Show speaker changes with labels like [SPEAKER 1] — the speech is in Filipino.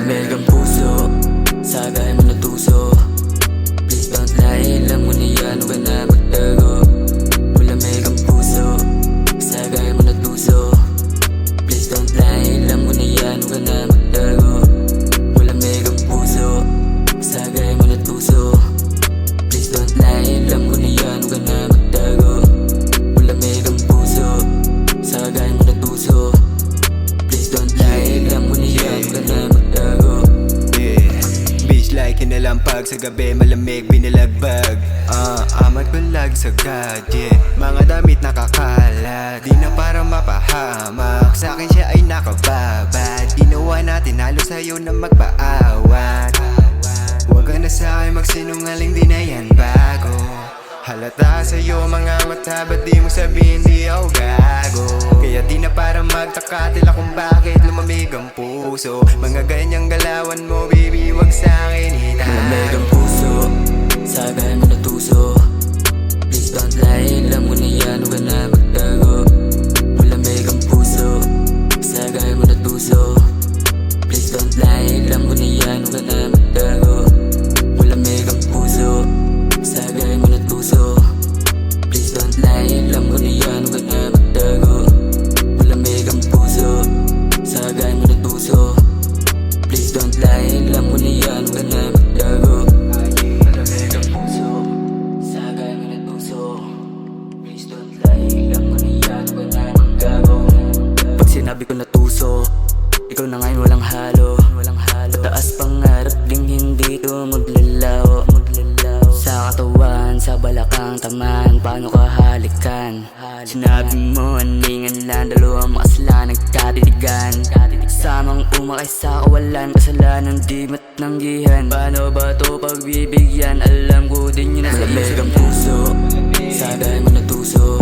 [SPEAKER 1] Malamig ang puso, sagay mo na tuso. Please don't lie, alam mo na yan, huwag ka na magtago. Malamig ang puso, sagay mo na tuso. Please don't lie, alam mo na yan, huwag ka na magtago. Malamig ang puso, sagay mo na tuso. Please don't lie, alam ko na yan, huwag ka na magtago. Malamig ang puso, sagay mo na tuso. Please don't lie, alam ko na yan, huwag ka na magtago.
[SPEAKER 2] Beach like kinalampag sa gabi, malamig binalagbag. Amat bulag sa gadget, mga damit nakakalat. Di na para mapahamak, sa'kin siya ay nakababad. Ginawa natin halos sa'yo na magpaawat. Huwag ka na sa'kin magsinungaling, di na yan bago. Halata sa'yo mga mata, ba't di mo sabihin di ako gago? Kaya di na para magtaka tila kung bakit lumamig ang puso. Mga ganyang galawan mo baby, wag sa'kin hitahan.
[SPEAKER 1] Malamig ang puso, sagay mo na tuso. Please don't lie, alam mo na yan, huwag ka na magtago. Malamig ang puso, sagay mo na tuso. Please don't lie, alam mo na yan, huwag ka na magtago. Malamig ang puso, sagay mo na tuso. Please don't lie, alam ko na yan, huwag ka na magtago. Malamig ang puso, sagay mo na tuso. Please don't lie, alam ko na yan, huwag ka na magtago. Malamig ang puso, sagay mo na tuso. Please don't lie, alam ko na yan, huwag ka na magtago. Pag sinabi ko na tuso, ikaw na ngayon walang halo. Pataas pangarap ding hindi to maglalaho. Sa katawan, sa balakang taman, paano ka halikan? Sinabi mo, aningan lang, dalawang makasla nagkatitigan. Samang umakay sa kawalan, kasalanan di matnanggihan. Paano ba to pagbibigyan? Alam ko din yun na sa isip. Malamig ang puso, sagay mo na tuso.